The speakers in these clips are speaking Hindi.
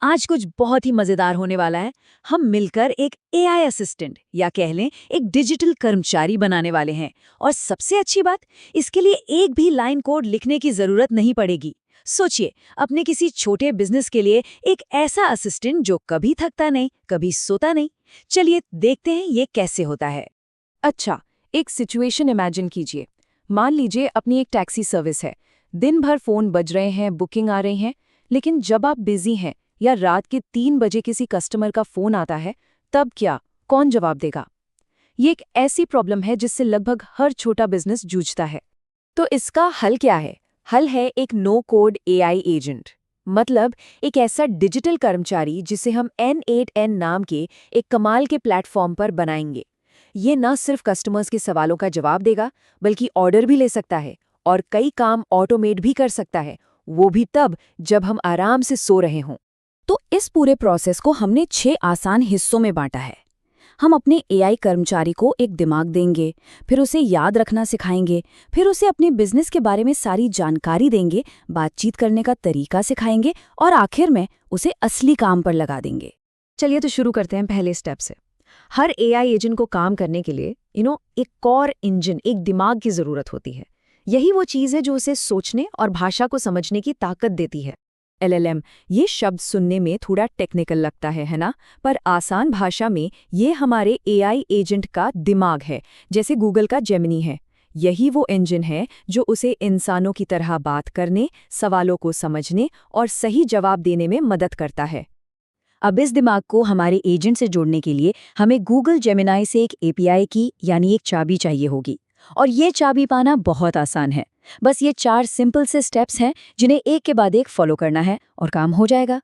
आज कुछ बहुत ही मजेदार होने वाला है। हम मिलकर एक एआई असिस्टेंट या कह लें एक डिजिटल कर्मचारी बनाने वाले हैं। और सबसे अच्छी बात, इसके लिए एक भी लाइन कोड लिखने की जरूरत नहीं पड़ेगी। सोचिए, अपने किसी छोटे बिजनेस के लिए एक ऐसा असिस्टेंट जो कभी थकता नहीं, कभी सोता नहीं। चलिए देखते हैं ये कैसे होता है। अच्छा, एक सिचुएशन इमेजिन कीजिए। मान लीजिए अपनी एक टैक्सी सर्विस है। दिन भर फोन बज रहे हैं, बुकिंग आ रही हैं, लेकिन जब आप बिजी हैं या रात के 3 बजे किसी कस्टमर का फोन आता है, तब क्या, कौन जवाब देगा? ये एक ऐसी प्रॉब्लम है जिससे लगभग हर छोटा बिजनेस जूझता है। तो इसका हल क्या है? हल है एक नो कोड एआई एजेंट। मतलब एक ऐसा डिजिटल कर्मचारी जिसे हम N8N नाम के एक कमाल के प्लेटफॉर्म पर बनाएंगे। ये न सिर्फ कस्टमर्स के सवालों का जवाब देगा, बल्कि ऑर्डर भी ले सकता है और कई काम ऑटोमेट भी कर सकता है, वो भी तब जब हम आराम से सो रहे हों। तो इस पूरे प्रोसेस को हमने 6 आसान हिस्सों में बांटा है। हम अपने एआई कर्मचारी को एक दिमाग देंगे, फिर उसे याद रखना सिखाएंगे, फिर उसे अपने बिजनेस के बारे में सारी जानकारी देंगे, बातचीत करने का तरीका सिखाएंगे और आखिर में उसे असली काम पर लगा देंगे। चलिए तो शुरू करते हैं पहले स्टेप से। हर एआई एजेंट को काम करने के लिए एक कोर इंजन, एक दिमाग की जरूरत होती है। यही वो चीज है जो उसे सोचने और भाषा को समझने की ताकत देती है। LLM, ये शब्द सुनने में थोड़ा टेक्निकल लगता है ना? पर आसान भाषा में ये हमारे एआई एजेंट का दिमाग है, जैसे गूगल का जेमिनी है। यही वो इंजन है जो उसे इंसानों की तरह बात करने, सवालों को समझने और सही जवाब देने में मदद करता है। अब इस दिमाग को हमारे एजेंट से जोड़ने के लिए हमें गूगल जेमिनाई से एक एपीआई की यानी एक चाबी चाहिए होगी। और ये चाबी पाना बहुत आसान है। बस ये 4 सिंपल से स्टेप्स हैं जिन्हें एक के बाद एक फॉलो करना है और काम हो जाएगा।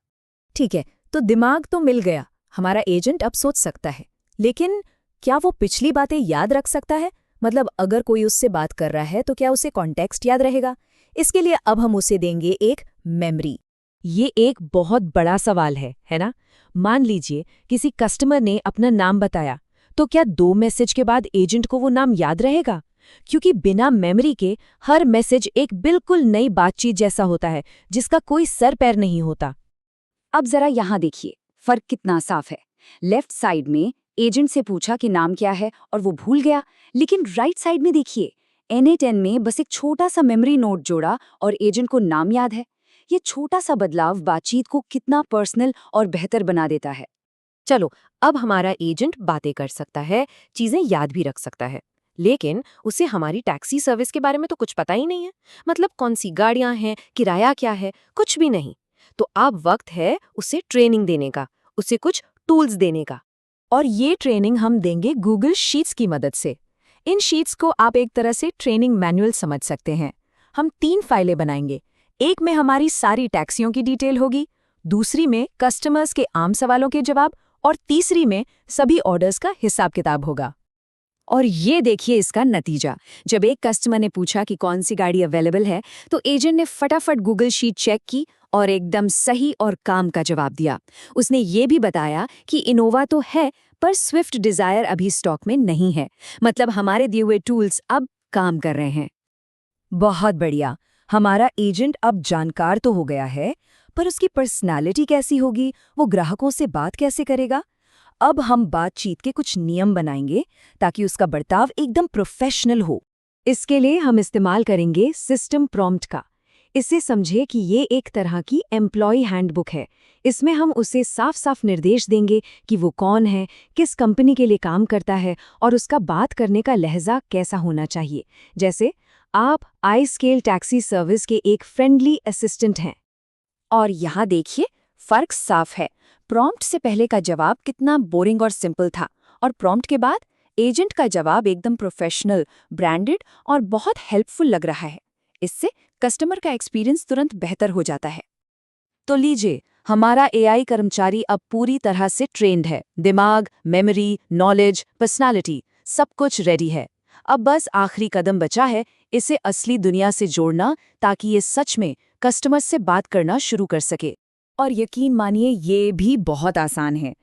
ठीक है, तो दिमाग तो मिल गया, हमारा एजेंट अब सोच सकता है। लेकिन क्या वो पिछली बातें याद रख सकता है? मतलब अगर कोई उससे बात कर रहा है तो क्या उसे कॉन्टेक्स्ट याद रहेगा? इसके लिए अब हम उसे देंगे एक मेमोरी। ये एक बहुत बड़ा सवाल है ना? मान लीजिए किसी कस्टमर ने अपना नाम बताया, तो क्या 2 मैसेज के बाद एजेंट को वो नाम याद रहेगा? क्योंकि बिना मेमोरी के हर मैसेज एक बिल्कुल नई बातचीत जैसा होता है, जिसका कोई सर पैर नहीं होता। अब जरा यहाँ देखिए, फर्क कितना साफ है। लेफ्ट साइड में एजेंट से पूछा कि नाम क्या है और वो भूल गया, लेकिन राइट साइड में देखिए, N8N में बस एक छोटा सा मेमोरी नोट जोड़ा और एजेंट को नाम याद है। ये छोटा सा बदलाव बातचीत को कितना पर्सनल और बेहतर बना देता है। चलो, अब हमारा एजेंट बातें कर सकता है, चीजें याद भी रख सकता है। लेकिन उसे हमारी टैक्सी सर्विस के बारे में तो कुछ पता ही नहीं है। मतलब कौन सी गाड़ियां हैं, किराया क्या है, कुछ भी नहीं। तो अब वक्त है उसे ट्रेनिंग देने का, उसे कुछ टूल्स देने का। और ये ट्रेनिंग हम देंगे गूगल शीट्स की मदद से। इन शीट्स को आप एक तरह से ट्रेनिंग मैनुअल समझ सकते हैं। हम 3 फाइलें बनाएंगे। एक में हमारी सारी टैक्सियों की डिटेल होगी, दूसरी में कस्टमर्स के आम सवालों के जवाब और तीसरी में सभी ऑर्डर्स का हिसाब किताब होगा। और ये देखिए इसका नतीजा। जब एक कस्टमर ने पूछा कि कौन सी गाड़ी अवेलेबल है, तो एजेंट ने फटाफट गूगल शीट चेक की और एकदम सही और काम का जवाब दिया। उसने ये भी बताया कि इनोवा तो है, पर स्विफ्ट डिजायर अभी स्टॉक में नहीं है। मतलब हमारे दिए हुए टूल्स अब काम कर रहे हैं। बहुत बढ़िया। हमारा एजेंट अब जानकार तो हो गया है, पर उसकी पर्सनालिटी कैसी होगी, वो ग्राहकों से बात कैसे करेगा? अब हम बातचीत के कुछ नियम बनाएंगे ताकि उसका बर्ताव एकदम प्रोफेशनल हो। इसके लिए हम इस्तेमाल करेंगे सिस्टम प्रॉम्प्ट का। इसे समझे कि ये एक तरह की एम्प्लॉय हैंडबुक है। इसमें हम उसे साफ साफ निर्देश देंगे कि वो कौन है, किस कंपनी के लिए काम करता है और उसका बात करने का लहजा कैसा होना चाहिए। जैसे, आप आई स्केल टैक्सी सर्विस के एक फ्रेंडली असिस्टेंट हैं। और यहाँ देखिए, फर्क साफ है। प्रॉम्प्ट से पहले का जवाब कितना बोरिंग और सिंपल था, और प्रॉम्प्ट के बाद एजेंट का जवाब एकदम प्रोफेशनल, ब्रांडेड और बहुत हेल्पफुल लग रहा है। इससे कस्टमर का एक्सपीरियंस तुरंत बेहतर हो जाता है। तो लीजिए, हमारा एआई कर्मचारी अब पूरी तरह से ट्रेंड है। दिमाग, मेमोरी, नॉलेज, पर्सनालिटी, सब कुछ रेडी है। अब बस आखिरी कदम बचा है, इसे असली दुनिया से जोड़ना, ताकि ये सच में कस्टमर से बात करना शुरू कर सके। और यकीन मानिए, ये भी बहुत आसान है।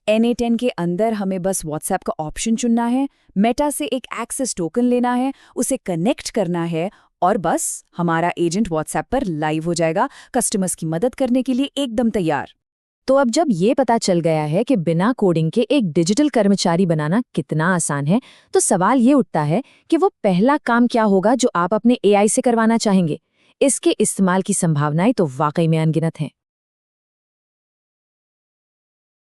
N8N के अंदर हमें बस व्हाट्सएप का ऑप्शन चुनना है, मेटा से एक एक्सेस टोकन लेना है, उसे कनेक्ट करना है और बस हमारा एजेंट व्हाट्सएप पर लाइव हो जाएगा, कस्टमर्स की मदद करने के लिए एकदम तैयार। तो अब जब ये पता चल गया है कि बिना कोडिंग के एक डिजिटल कर्मचारी बनाना कितना आसान है, तो सवाल ये उठता है कि वो पहला काम क्या होगा जो आप अपने एआई से करवाना चाहेंगे। इसके इस्तेमाल की संभावनाएं तो वाकई में अनगिनत हैं।